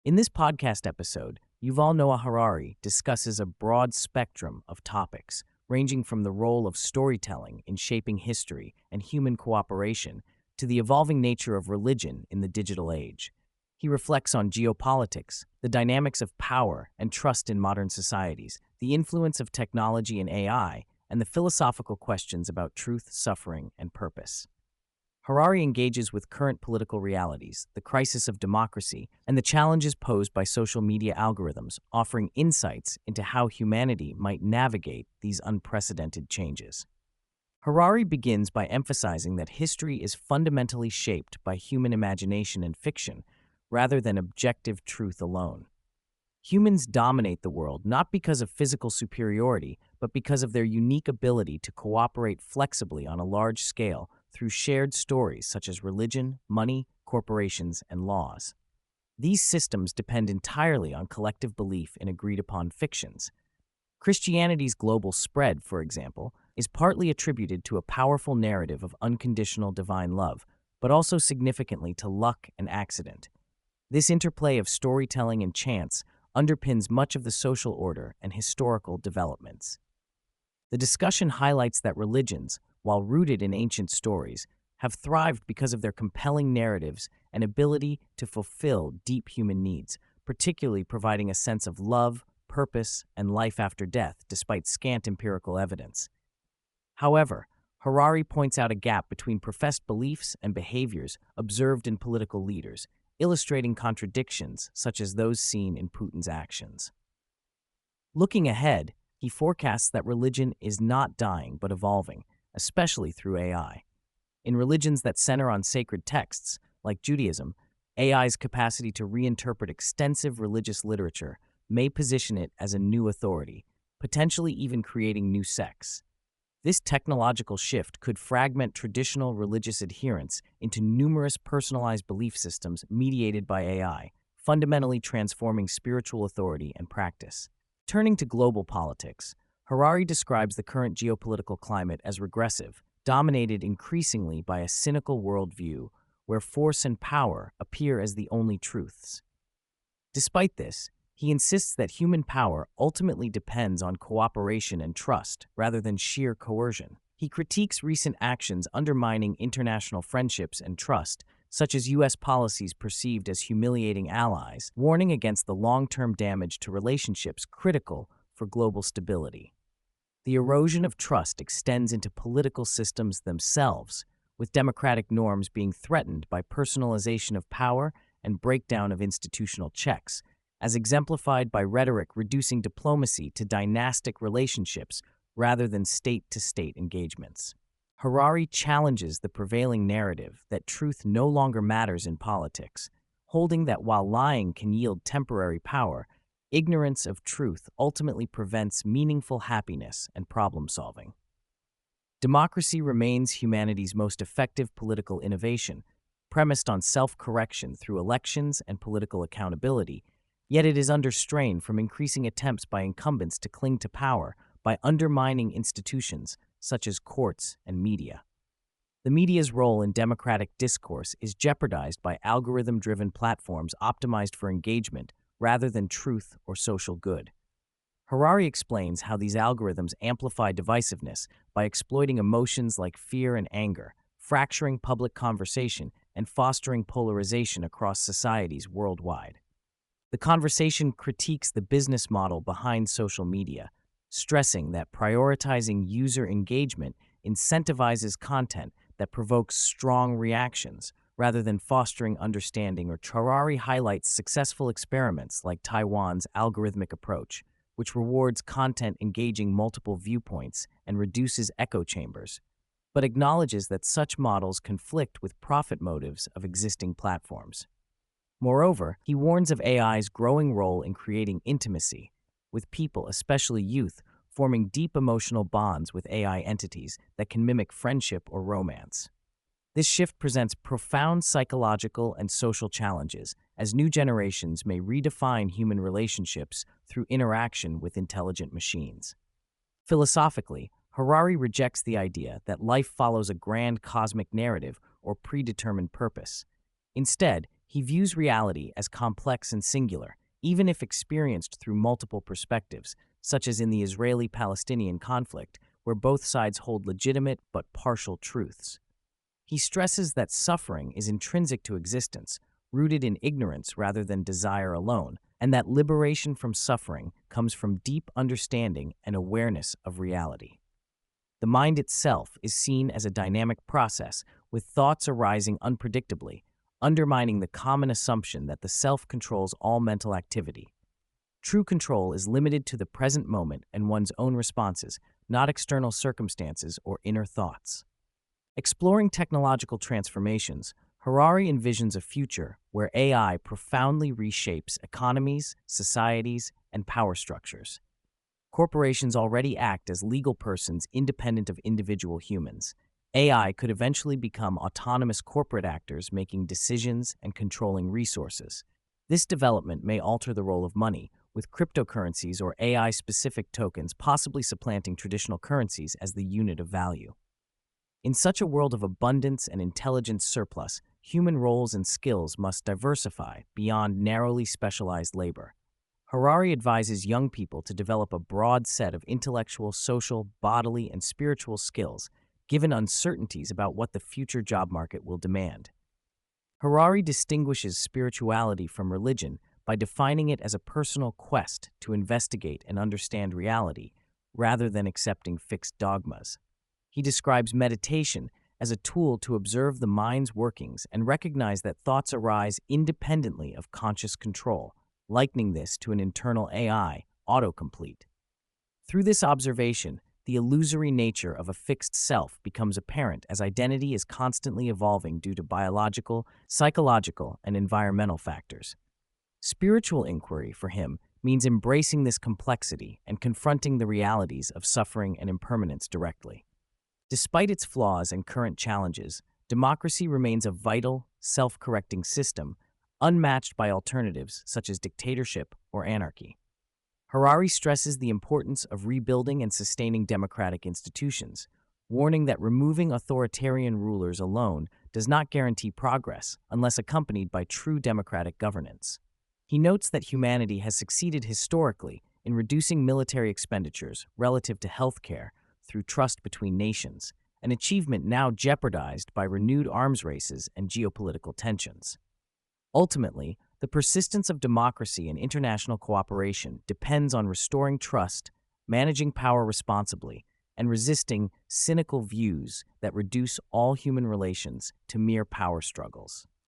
In this podcast episode, Yuval Noah Harari discusses a broad spectrum of topics, ranging from the role of storytelling in shaping history and human cooperation to the evolving nature of religion in the digital age. He reflects on geopolitics, the dynamics of power and trust in modern societies, the influence of technology and AI, and the philosophical questions about truth, suffering, and purpose. Harari engages with current political realities, the crisis of democracy, and the challenges posed by social media algorithms, offering insights into how humanity might navigate these unprecedented changes. Harari begins by emphasizing that history is fundamentally shaped by human imagination and fiction, rather than objective truth alone. Humans dominate the world not because of physical superiority, but because of their unique ability to cooperate flexibly on a large scale through shared stories such as religion, money, corporations, and laws. These systems depend entirely on collective belief in agreed-upon fictions. Christianity's global spread, for example, is partly attributed to a powerful narrative of unconditional divine love, but also significantly to luck and accident. This interplay of storytelling and chance underpins much of the social order and historical developments. The discussion highlights that religions, while rooted in ancient stories, have thrived because of their compelling narratives and ability to fulfill deep human needs, particularly providing a sense of love, purpose, and life after death, despite scant empirical evidence. However, Harari points out a gap between professed beliefs and behaviors observed in political leaders, illustrating contradictions such as those seen in Putin's actions. Looking ahead, he forecasts that religion is not dying but evolving, especially through AI. In religions that center on sacred texts, like Judaism, AI's capacity to reinterpret extensive religious literature may position it as a new authority, potentially even creating new sects. This technological shift could fragment traditional religious adherence into numerous personalized belief systems mediated by AI, fundamentally transforming spiritual authority and practice. Turning to global politics, Harari describes the current geopolitical climate as regressive, dominated increasingly by a cynical worldview where force and power appear as the only truths. Despite this, he insists that human power ultimately depends on cooperation and trust rather than sheer coercion. He critiques recent actions undermining international friendships and trust, such as U.S. policies perceived as humiliating allies, warning against the long-term damage to relationships critical for global stability. The erosion of trust extends into political systems themselves, with democratic norms being threatened by personalization of power and breakdown of institutional checks, as exemplified by rhetoric reducing diplomacy to dynastic relationships rather than state-to-state engagements. Harari challenges the prevailing narrative that truth no longer matters in politics, holding that while lying can yield temporary power, ignorance of truth ultimately prevents meaningful happiness and problem-solving. Democracy remains humanity's most effective political innovation, premised on self-correction through elections and political accountability, yet it is under strain from increasing attempts by incumbents to cling to power by undermining institutions such as courts and media. The media's role in democratic discourse is jeopardized by algorithm-driven platforms optimized for engagement rather than truth or social good. Harari explains how these algorithms amplify divisiveness by exploiting emotions like fear and anger, fracturing public conversation, and fostering polarization across societies worldwide. The conversation critiques the business model behind social media, stressing that prioritizing user engagement incentivizes content that provokes strong reactions rather than fostering understanding. Or Harari highlights successful experiments like Taiwan's algorithmic approach, which rewards content engaging multiple viewpoints and reduces echo chambers, but acknowledges that such models conflict with profit motives of existing platforms. Moreover, he warns of AI's growing role in creating intimacy, with people, especially youth, forming deep emotional bonds with AI entities that can mimic friendship or romance. This shift presents profound psychological and social challenges, as new generations may redefine human relationships through interaction with intelligent machines. Philosophically, Harari rejects the idea that life follows a grand cosmic narrative or predetermined purpose. Instead, He views reality as complex and singular, even if experienced through multiple perspectives, such as in the Israeli-Palestinian conflict, where both sides hold legitimate but partial truths. He stresses that suffering is intrinsic to existence, rooted in ignorance rather than desire alone, and that liberation from suffering comes from deep understanding and awareness of reality. The mind itself is seen as a dynamic process, with thoughts arising unpredictably, undermining the common assumption that the self controls all mental activity. True control is limited to the present moment and one's own responses, not external circumstances or inner thoughts. Exploring technological transformations, Harari envisions a future where AI profoundly reshapes economies, societies, and power structures. Corporations already act as legal persons independent of individual humans. AI could eventually become autonomous corporate actors making decisions and controlling resources. This development may alter the role of money, with cryptocurrencies or AI-specific tokens possibly supplanting traditional currencies as the unit of value. In such a world of abundance and intelligence surplus, human roles and skills must diversify beyond narrowly specialized labor. Harari advises young people to develop a broad set of intellectual, social, bodily, and spiritual skills, given uncertainties about what the future job market will demand. Harari distinguishes spirituality from religion by defining it as a personal quest to investigate and understand reality, rather than accepting fixed dogmas. He describes meditation as a tool to observe the mind's workings and recognize that thoughts arise independently of conscious control, likening this to an internal AI, autocomplete. Through this observation, the illusory nature of a fixed self becomes apparent as identity is constantly evolving due to biological, psychological, and environmental factors. Spiritual inquiry, for him, means embracing this complexity and confronting the realities of suffering and impermanence directly. Despite its flaws and current challenges, democracy remains a vital, self-correcting system, unmatched by alternatives such as dictatorship or anarchy. Harari stresses the importance of rebuilding and sustaining democratic institutions, warning that removing authoritarian rulers alone does not guarantee progress unless accompanied by true democratic governance. He notes that humanity has succeeded historically in reducing military expenditures relative to healthcare through trust between nations, an achievement now jeopardized by renewed arms races and geopolitical tensions. Ultimately, the persistence of democracy and international cooperation depends on restoring trust, managing power responsibly, and resisting cynical views that reduce all human relations to mere power struggles.